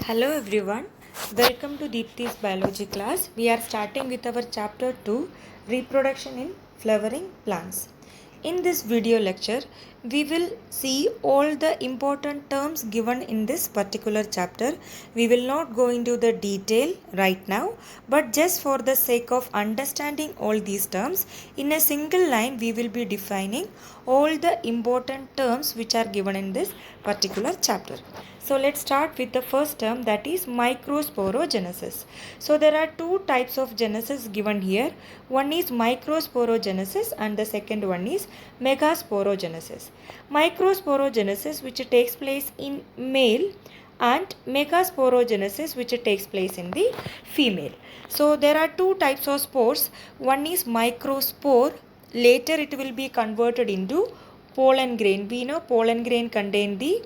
Hello everyone, welcome to Deepti's biology class. We are starting with our chapter 2, Reproduction in Flowering Plants. In this video lecture, we will see all the important terms given in this particular chapter. We will not go into the detail right now, but just for the sake of understanding all these terms, in a single line we will be defining all the important terms which are given in this particular chapter. So let's start with the first term, that is microsporogenesis. So there are two types of genesis given here. One is microsporogenesis and the second one is megasporogenesis. Microsporogenesis which takes place in male and megasporogenesis which takes place in the female. So there are two types of spores. One is microspore. Later it will be converted into pollen grain. We know pollen grain contain the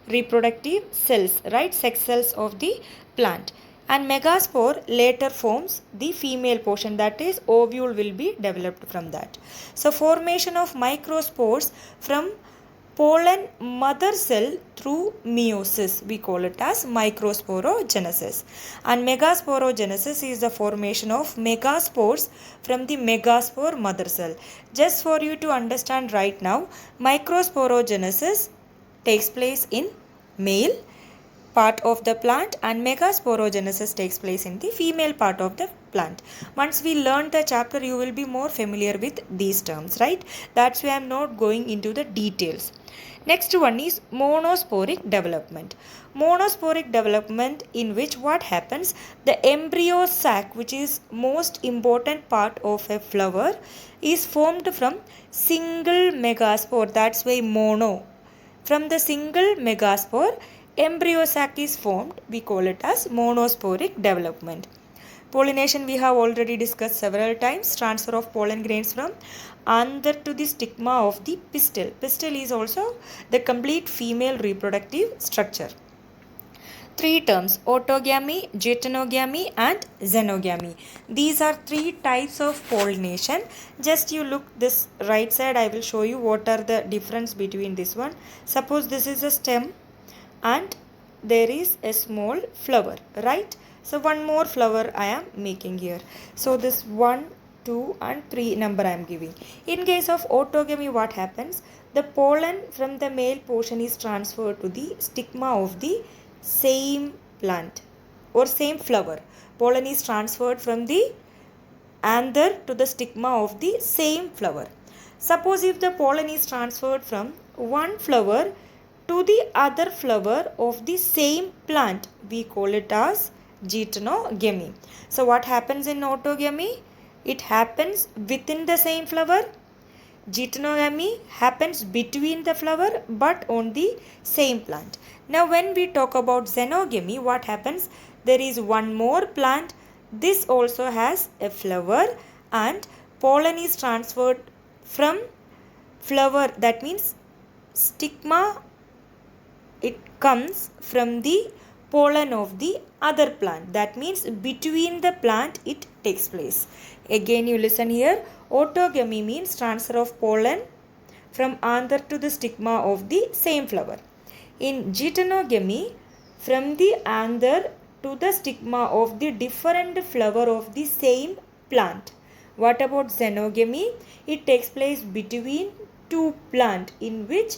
reproductive cells, right, sex cells of the plant, and megaspore later forms the female portion, that is ovule will be developed from that. So formation of microspores from pollen mother cell through meiosis, we call it as microsporogenesis, and megasporogenesis is the formation of megaspores from the megaspore mother cell. Just for you to understand right now, microsporogenesis takes place in male part of the plant and megasporogenesis takes place in the female part of the plant. Once we learn the chapter, you will be more familiar with these terms, right? That's why I'm not going into the details. Next one is monosporic development. Monosporic development, in which what happens, the embryo sac, which is most important part of a flower, is formed from single megaspore. That's why mono. From the single megaspore, embryo sac is formed. We call it as monosporic development. Pollination we have already discussed several times. Transfer of pollen grains from anther to the stigma of the pistil. Pistil is also the complete female reproductive structure. Three terms: autogamy, geitonogamy and xenogamy. These are three types of pollination. Just you look this right side, I will show you what are the difference between this one. Suppose this is a stem and there is a small flower, right? So one more flower I am making here. So this 1, 2 and 3 number I am giving. In case of autogamy, what happens? The pollen from the male portion is transferred to the stigma of the same plant or same flower. Pollen is transferred from the anther to the stigma of the same flower. Suppose if the pollen is transferred from one flower to the other flower of the same plant, we call it as geitonogamy. So what happens in autogamy? It happens within the same flower. Geitonogamy happens between the flower but on the same plant. Now when we talk about xenogamy, what happens? There is one more plant. This also has a flower and pollen is transferred from flower, that means stigma, it comes from the pollen of the other plant. That means between the plant it takes place. Again you listen here. Autogamy means transfer of pollen from anther to the stigma of the same flower. In geitonogamy, from the anther to the stigma of the different flower of the same plant. What about xenogamy? It takes place between two plants, in which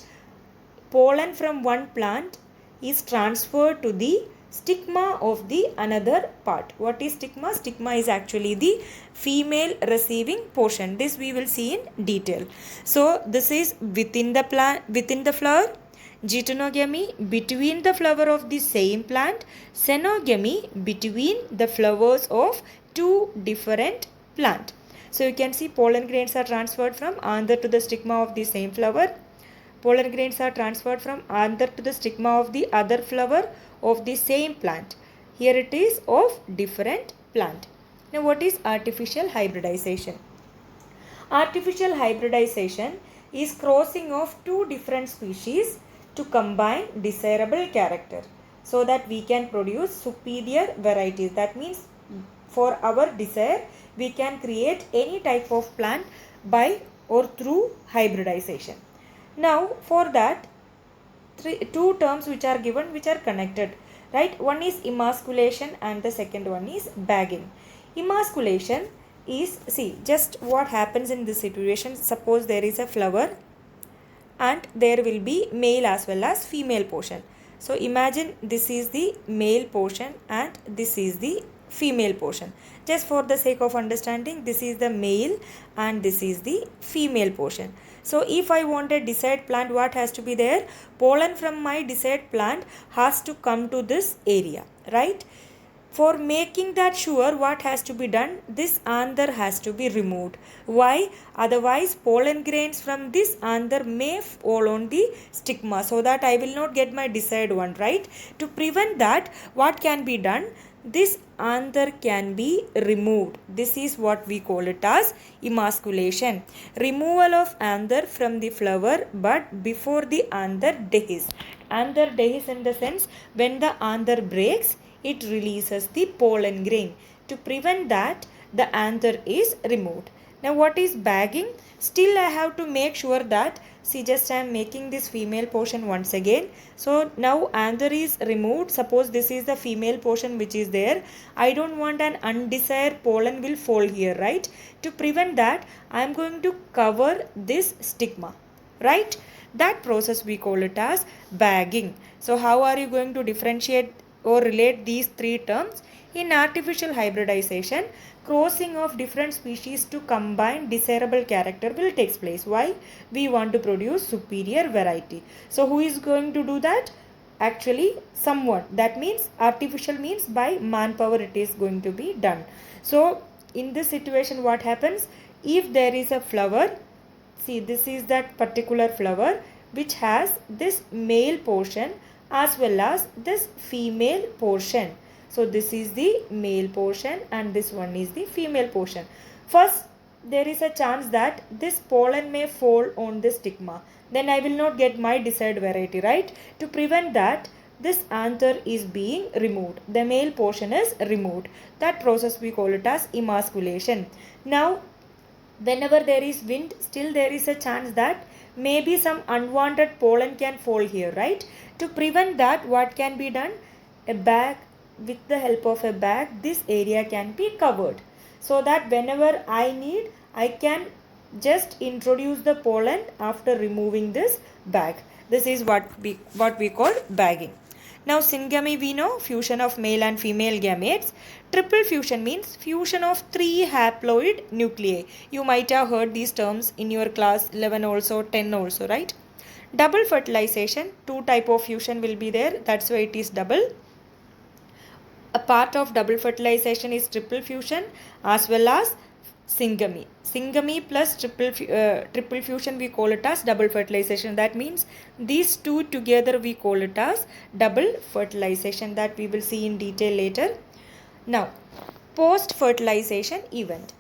pollen from one plant is transferred to the stigma of the another part. What is stigma? Stigma is actually the female receiving portion. This we will see in detail. So this is within the plant, within the flower. Geitonogamy, between the flower of the same plant. Xenogamy, between the flowers of two different plants. So you can see pollen grains are transferred from anther to the stigma of the same flower. Pollen grains are transferred from anther to the stigma of the other flower of the same plant. Here it is of different plant. Now what is artificial hybridization? Artificial hybridization is crossing of two different species to combine desirable character so that we can produce superior varieties. That means for our desire we can create any type of plant by or through hybridization. Now for that, two terms which are given, which are connected. right? One is emasculation and the second one is bagging. Emasculation is, see, just what happens in this situation. Suppose there is a flower and there will be male as well as female portion. So imagine this is the male portion and this is the female portion. Just for the sake of understanding, this is the male and this is the female portion. So if I want a desired plant, what has to be there? Pollen from my desired plant has to come to this area, right? For making that sure, what has to be done? This anther has to be removed. Why? Otherwise, pollen grains from this anther may fall on the stigma, so that I will not get my desired one, right? To prevent that, what can be done? This anther can be removed. This is what we call it as emasculation. Removal of anther from the flower, but before the anther dehisce. Anther dehisce in the sense, when the anther breaks, it releases the pollen grain. To prevent that, the anther is removed. Now what is bagging? Still I have to make sure that, see, just I am making this female portion once again. So now anther is removed. Suppose this is the female portion which is there. I don't want an undesired pollen will fall here, right? To prevent that, I am going to cover this stigma, right? That process we call it as bagging. So how are you going to differentiate or relate these three terms? In artificial hybridization, crossing of different species to combine desirable character will take place. Why? We want to produce superior variety. So who is going to do that? Actually someone. That means artificial means by manpower it is going to be done. So in this situation what happens? If there is a flower, see, this is that particular flower which has this male portion as well as this female portion. So this is the male portion and this one is the female portion. First, there is a chance that this pollen may fall on the stigma. Then I will not get my desired variety, right? To prevent that, this anther is being removed. The male portion is removed. That process we call it as emasculation. Now, whenever there is wind, still there is a chance that maybe some unwanted pollen can fall here, right? To prevent that, what can be done? A bag, with the help of a bag, this area can be covered, so that whenever I need, I can just introduce the pollen after removing this bag. This is what we call bagging. Now syngamy we know, fusion of male and female gametes. Triple fusion means fusion of 3 haploid nuclei. You might have heard these terms in your class 11 also, 10 also, right? Double fertilization, 2 type of fusion will be there. That's why it is double. A part of double fertilization is triple fusion as well as syngamy. Syngamy plus triple fusion we call it as double fertilization. That means these two together we call it as double fertilization, that we will see in detail later. Now, post fertilization event.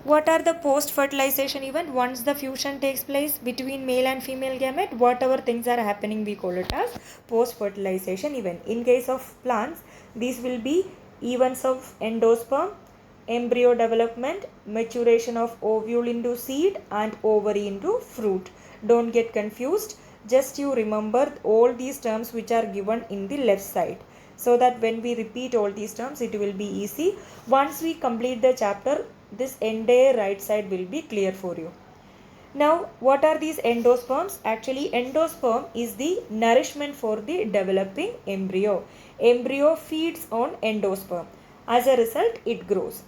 What are the post fertilization event? Once the fusion takes place between male and female gamete, whatever things are happening we call it as post fertilization event. In case of plants, these will be events of endosperm, embryo development, maturation of ovule into seed and ovary into fruit. Don't get confused. Just you remember all these terms which are given in the left side, so that when we repeat all these terms it will be easy. Once we complete the chapter, this entire right side will be clear for you. Now, what are these endosperms? Actually, endosperm is the nourishment for the developing embryo. Embryo feeds on endosperm. As a result, it grows.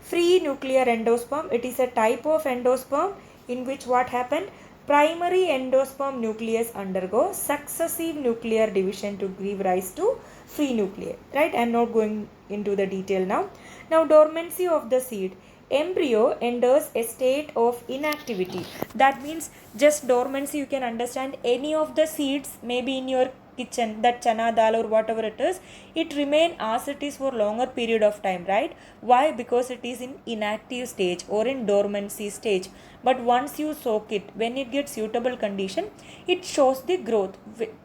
Free nuclear endosperm, it is a type of endosperm in which what happened? Primary endosperm nucleus undergo successive nuclear division to give rise to free nuclei. Right? I am not going into the detail now. Now, dormancy of the seed. Embryo enters a state of inactivity. That means just dormancy, you can understand any of the seeds maybe in your kitchen, that chana dal or whatever it is, it remain as it is for longer period of time, right? Why? Because it is in inactive stage or in dormancy stage. But once you soak it, when it gets suitable condition, it shows the growth.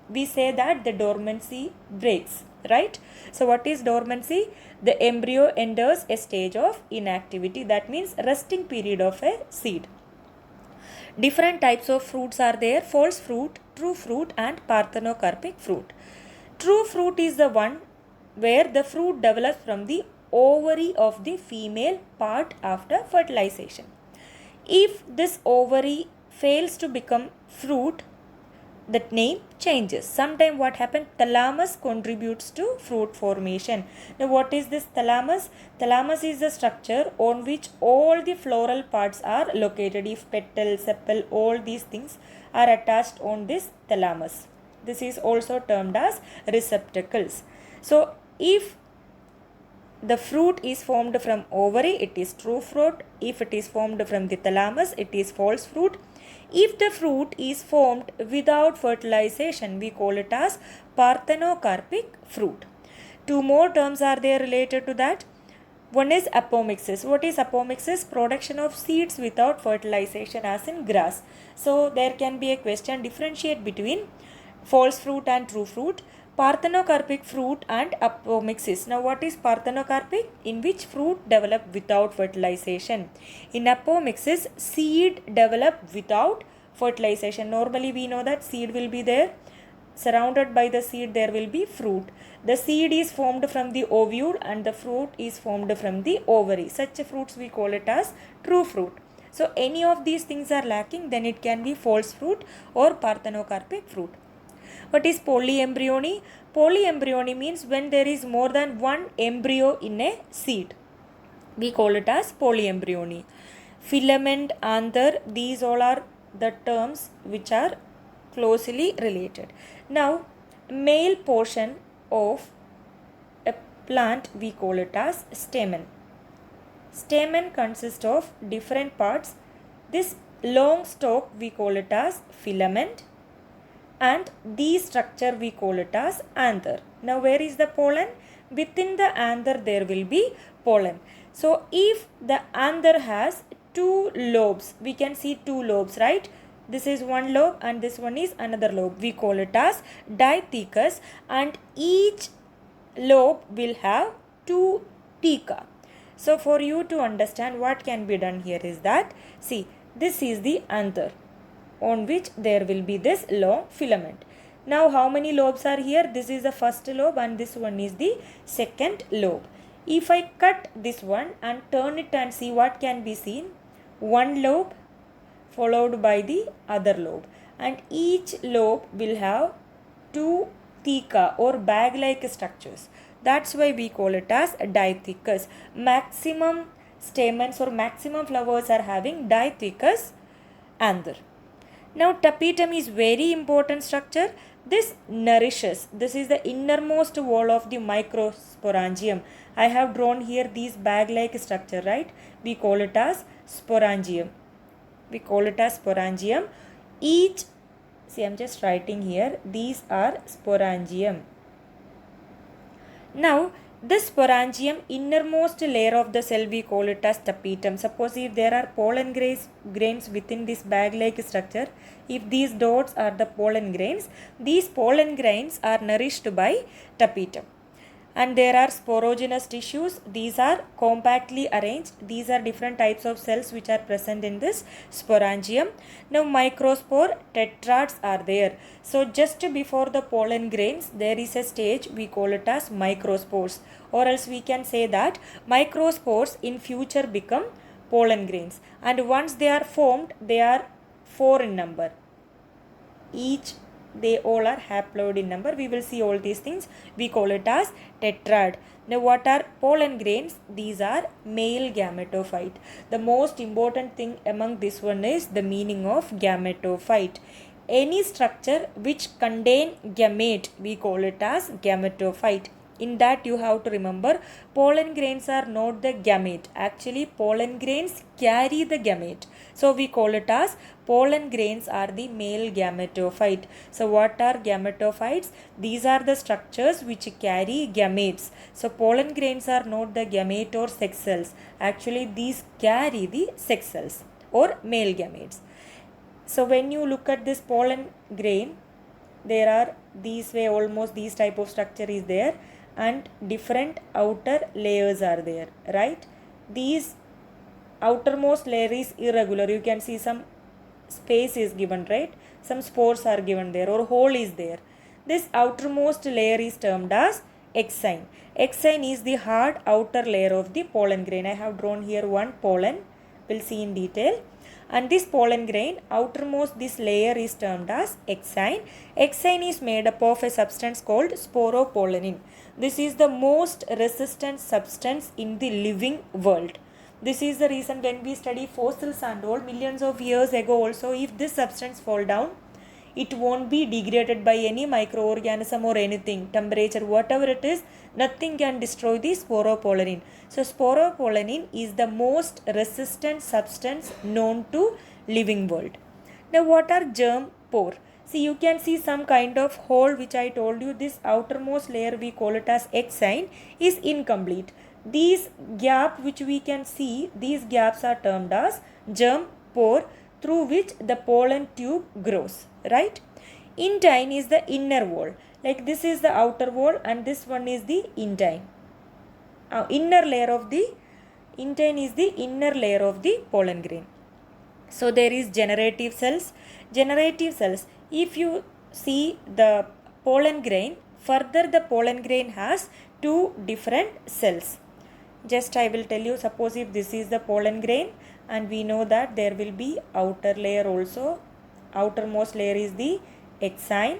We say that the dormancy breaks, right? So what is dormancy? The embryo enters a stage of inactivity. That means resting period of a seed. Different types of fruits are there: false fruit, true fruit and parthenocarpic fruit. True fruit is the one where the fruit develops from the ovary of the female part after fertilization. If this ovary fails to become fruit, that name changes. Sometimes what happens, thalamus contributes to fruit formation. Now what is this thalamus? Thalamus is the structure on which all the floral parts are located. If petal, sepal, all these things are attached on this thalamus. This is also termed as receptacles. So if the fruit is formed from ovary, it is true fruit. If it is formed from the thalamus, it is false fruit. If the fruit is formed without fertilization, we call it as parthenocarpic fruit. Two more terms are there related to that. One is apomixis. What is apomixis? Production of seeds without fertilization, as in grass. So there can be a question, differentiate between false fruit and true fruit, parthenocarpic fruit and apomixis. Now what is parthenocarpic? In which fruit develop without fertilization. In apomixis, seed develop without fertilization. Normally we know that seed will be there. Surrounded by the seed there will be fruit. The seed is formed from the ovule and the fruit is formed from the ovary. Such fruits we call it as true fruit. So any of these things are lacking, then it can be false fruit or parthenocarpic fruit. What is polyembryony? Polyembryony means when there is more than one embryo in a seed. We call it as polyembryony. Filament, anther, these all are the terms which are closely related. Now, male portion of a plant, we call it as stamen. Stamen consists of different parts. This long stalk we call it as filament, and this structure we call it as anther. Now where is the pollen? Within the anther there will be pollen. So if the anther has two lobes, we can see two lobes, right? This is one lobe and this one is another lobe. We call it as dithecus, and each lobe will have two theca. So for you to understand what can be done here is that, see, this is the anther on which there will be this long filament. Now how many lobes are here? This is the first lobe and this one is the second lobe. If I cut this one and turn it and see what can be seen, one lobe followed by the other lobe, and each lobe will have two theca or bag-like structures. That's why we call it as dithecus. Maximum stamens or maximum flowers are having dithecus anther. Now tapetum is very important structure. This nourishes. This is the innermost wall of the microsporangium. I have drawn here these bag-like structure, right? We call it as sporangium. We call it as sporangium. Each, see, I'm just writing here, these are sporangium. Now this sporangium, innermost layer of the cell, we call it as tapetum. Suppose if there are pollen grains within this bag-like structure, if these dots are the pollen grains, these pollen grains are nourished by tapetum. And there are sporogenous tissues. These are compactly arranged. These are different types of cells which are present in this sporangium. Now microspore tetrads are there. So just before the pollen grains there is a stage, we call it as microspores, or else we can say that microspores in future become pollen grains, and once they are formed they are 4 in number. They all are haploid in number. We will see all these things. We call it as tetrad. Now what are pollen grains? These are male gametophyte. The most important thing among this one is the meaning of gametophyte. Any structure which contain gamete, we call it as gametophyte. In that you have to remember, pollen grains are not the gamete. Actually pollen grains carry the gamete. So we call it as pollen grains are the male gametophyte. So what are gametophytes? These are the structures which carry gametes. So pollen grains are not the gamete or sex cells. Actually these carry the sex cells or male gametes. So when you look at this pollen grain, there are these way, almost these type of structure is there, and different outer layers are there, right? These outermost layer is irregular. You can see some space is given, right? Some spores are given there, or hole is there. This outermost layer is termed as exine. Exine is the hard outer layer of the pollen grain. I have drawn here one pollen. We'll see in detail. And this pollen grain, outermost this layer is termed as exine. Exine is made up of a substance called sporopollenin. This is the most resistant substance in the living world. This is the reason when we study fossils and all, millions of years ago also, if this substance fall down, it won't be degraded by any microorganism or anything. Temperature, whatever it is, nothing can destroy the sporopollenin. So sporopollenin is the most resistant substance known to living world. Now what are germ pore? See, you can see some kind of hole which I told you. This outermost layer, we call it as exine, is incomplete. These gap which we can see, these gaps are termed as germ pore, through which the pollen tube grows, right? Intine is the inner wall. Like this is the outer wall and this one is the intine. Inner layer of the intine is the inner layer of the pollen grain. So there is generative cells. Generative cells, if you see the pollen grain, further the pollen grain has two different cells. Just I will tell you, suppose if this is the pollen grain and we know that there will be outer layer also. Outermost layer is the exine,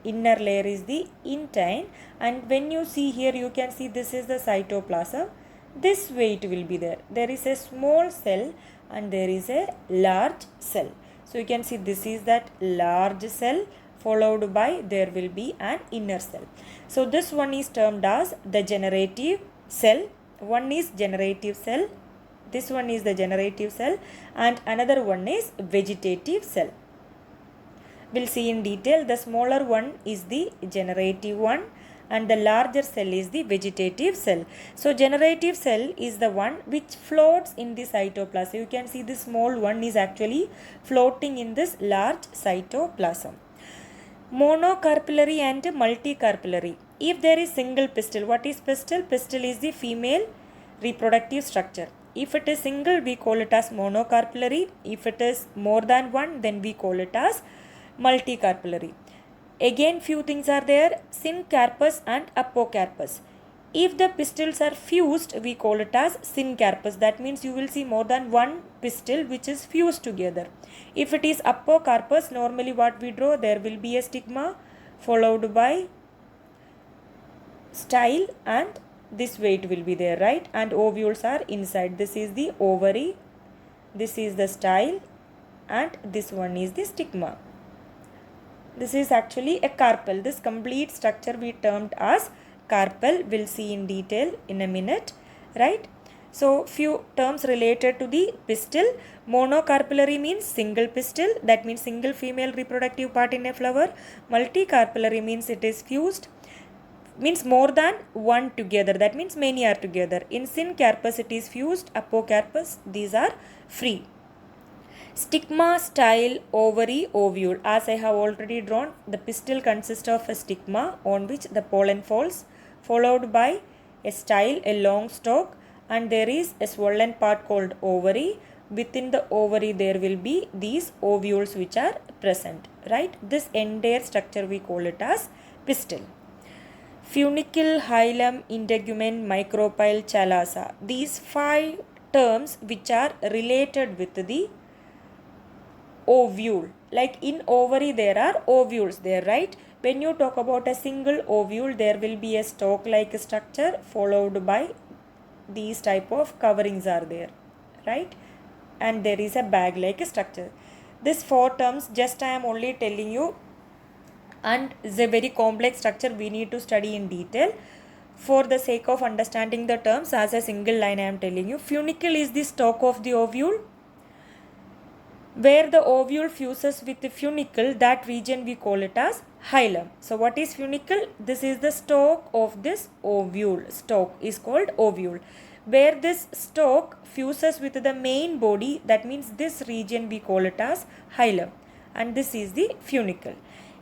inner layer is the intine, and when you see here you can see this is the cytoplasm. This way it will be there. There is a small cell and there is a large cell. So you can see this is that large cell, followed by there will be an inner cell. So this one is termed as the generative cell. One is generative cell, this one is the generative cell, and another one is vegetative cell. We'll see in detail. The smaller one is the generative one and the larger cell is the vegetative cell. So generative cell is the one which floats in the cytoplasm. You can see the small one is actually floating in this large cytoplasm. Monocarpillary and multicarpillary. If there is single pistil, what is pistil? Pistil is the female reproductive structure. If it is single, we call it as monocarpillary. If it is more than one, then we call it as multicarpillary. Again, few things are there, syncarpus and apocarpus. If the pistils are fused, we call it as syncarpus. That means you will see more than one pistil which is fused together. If it is apocarpus, normally what we draw, there will be a stigma followed by style and this way it will be there, right? And ovules are inside. This is the ovary, this is the style, and this one is the stigma. This is actually a carpel. This complete structure we termed as carpel. We'll see in detail in a minute, right? So few terms related to the pistil. Monocarpillary means single pistil, that means single female reproductive part in a flower. Multicarpillary means it is fused, means more than one together, that means many are together. In syncarpus it is fused, apocarpus these are free. Stigma, style, ovary, ovule. As I have already drawn, the pistil consists of a stigma on which the pollen falls, followed by a style, a long stalk, and there is a swollen part called ovary. Within the ovary there will be these ovules which are present, right? This entire structure we call it as pistil. Funicle, hilum, integument, micropyle, chalaza. These 5 terms which are related with the ovule. Like in ovary there are ovules there, right? When you talk about a single ovule, there will be a stalk-like structure followed by these type of coverings are there, right? And there is a bag-like structure. These 4 terms just I am only telling you, and is a very complex structure we need to study in detail. For the sake of understanding the terms, as a single line I am telling you. Funicle is the stalk of the ovule. Where the ovule fuses with the funicle, that region we call it as hilum. So what is funicle? This is the stalk of this ovule. Stalk is called ovule. Where this stalk fuses with the main body, that means this region we call it as hilum, and this is the funicle.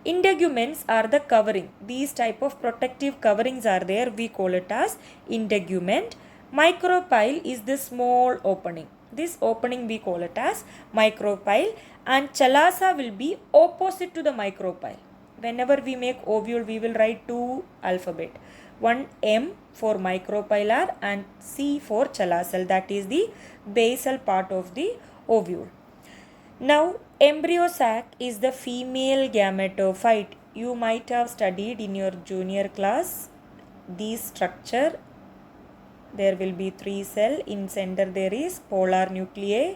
Integuments are the covering. These type of protective coverings are there. We call it as integument. Micropyle is the small opening. This opening we call it as micropyle, and chalaza will be opposite to the micropyle. Whenever we make ovule, we will write 2 alphabet. one M for micropylar and C for chelacell, that is the basal part of the ovule. Now, embryo sac is the female gametophyte. You might have studied in your junior class this structure. There will be 3 cells. In center there is polar nuclei,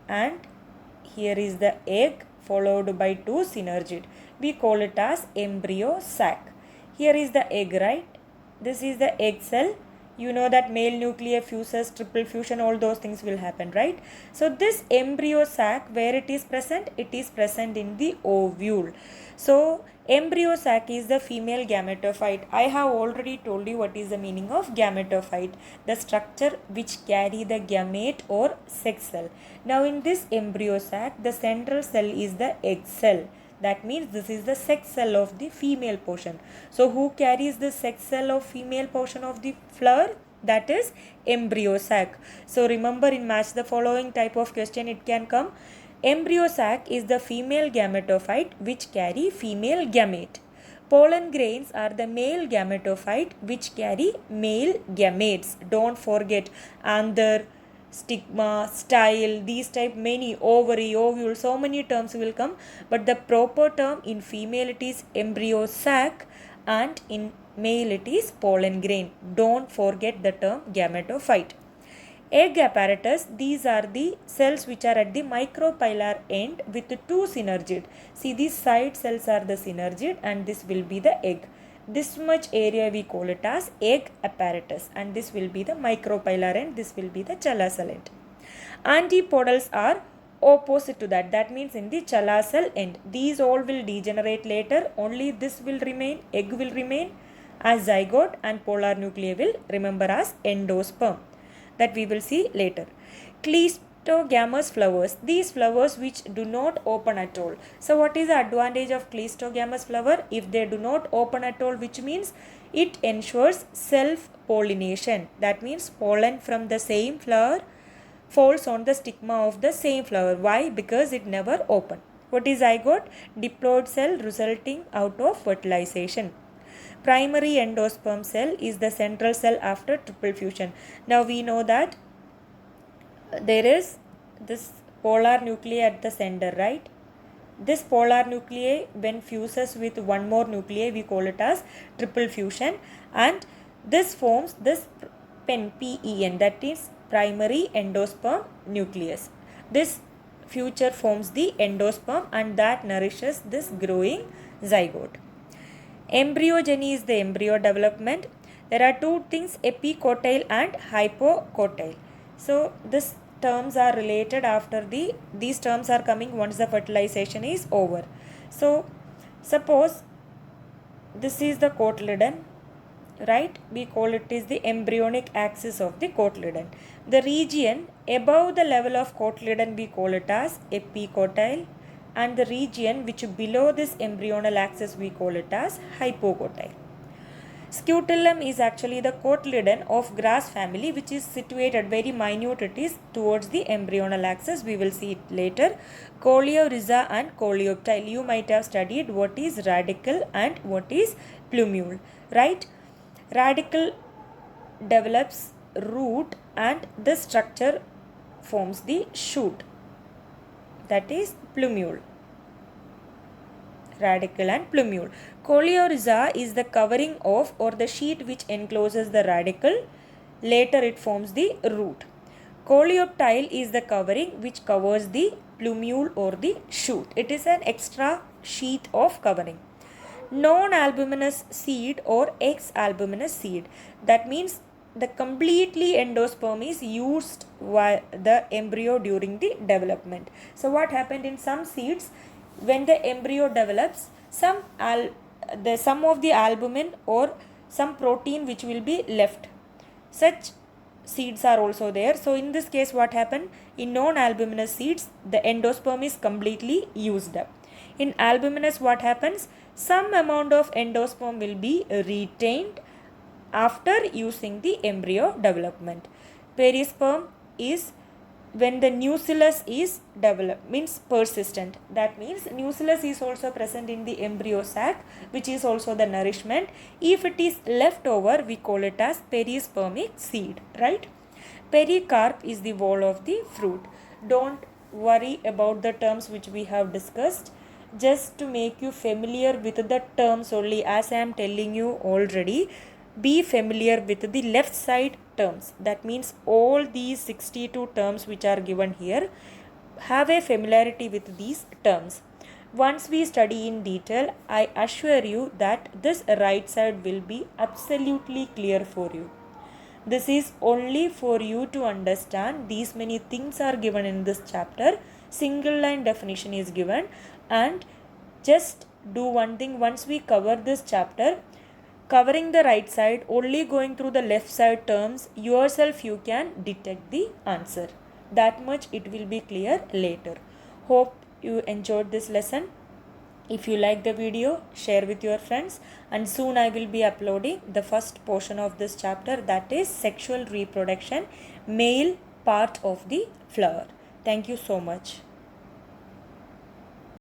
and here is the egg followed by 2 synergid. We call it as embryo sac. Here is the egg, right? This is the egg cell. You know that male nuclei fuses, triple fusion, all those things will happen, right? So this embryo sac, where it is present? It is present in the ovule. So embryo sac is the female gametophyte. I have already told you what is the meaning of gametophyte, the structure which carry the gamete or sex cell. Now in this embryo sac, the central cell is the egg cell. That means this is the sex cell of the female portion. So who carries the sex cell of female portion of the flower? That is embryo sac. So remember, in match the following type of question it can come. Embryo sac is the female gametophyte which carry female gamete. Pollen grains are the male gametophyte which carry male gametes. Don't forget anther, stigma, style, these type many, ovary, ovule, so many terms will come, but the proper term in female it is embryo sac and in male it is pollen grain. Don't forget the term gametophyte. Egg apparatus, these are the cells which are at the micropylar end with 2 synergid. See, these side cells are the synergid and this will be the egg. This much area we call it as egg apparatus, and this will be the micropylar end, this will be the chelacell end. Antipodals are opposite to that, that means in the chelacell end. These all will degenerate later, only this will remain, egg will remain as zygote and polar nuclei will remember as endosperm, that we will see later. Cleistogamous flowers, these flowers which do not open at all. So what is the advantage of cleistogamous flower? If they do not open at all, which means it ensures self-pollination. That means pollen from the same flower falls on the stigma of the same flower. Why? Because it never opened. What is zygote? Diploid cell resulting out of fertilization. Primary endosperm cell is the central cell after triple fusion. Now we know that there is this polar nuclei at the center, right? This polar nuclei when fuses with one more nuclei, we call it as triple fusion, and this forms this PEN, that is primary endosperm nucleus. This future forms the endosperm and that nourishes this growing zygote. Embryogeny is the embryo development. There are 2 things, epicotyle and hypocotyle. So these terms are related after these terms are coming once the fertilization is over. So suppose this is the cotyledon, right? We call it is the embryonic axis of the cotyledon. The region above the level of cotyledon we call it as epicotyle, and the region which below this embryonal axis we call it as hypocotyle. Scutellum is actually the cotyledon of grass family which is situated very minute, it is towards the embryonal axis. We will see it later. Coleorhiza and coleoptile. You might have studied what is radicle and what is plumule, right? Radicle develops root and the structure forms the shoot, that is plumule. Radicle and plumule. Coleorhiza is the covering of or the sheet which encloses the radicle. Later it forms the root. Coleoptile is the covering which covers the plumule or the shoot. It is an extra sheet of covering. Non-albuminous seed or ex-albuminous seed. That means the completely endosperm is used by the embryo during the development. So what happened in some seeds, when the embryo develops, some of the albumin or some protein which will be left. Such seeds are also there. So in this case what happened? In non-albuminous seeds, the endosperm is completely used up. In albuminous what happens? Some amount of endosperm will be retained after using the embryo development. Perisperm is when the nucellus is developed, means persistent. That means nucellus is also present in the embryo sac, which is also the nourishment. If it is left over, we call it as perispermic seed, right? Pericarp is the wall of the fruit. Don't worry about the terms which we have discussed. Just to make you familiar with the terms only, as I am telling you already, be familiar with the left side terms. That means all these 62 terms which are given here, have a familiarity with these terms. Once we study in detail, I assure you that this right side will be absolutely clear for you. This is only for you to understand. These many things are given in this chapter. Single line definition is given, and just do one thing. Once we cover this chapter, covering the right side, only going through the left side terms, yourself you can detect the answer. That much it will be clear later. Hope you enjoyed this lesson. If you like the video, share with your friends, and soon I will be uploading the first portion of this chapter, that is sexual reproduction, male part of the flower. Thank you so much.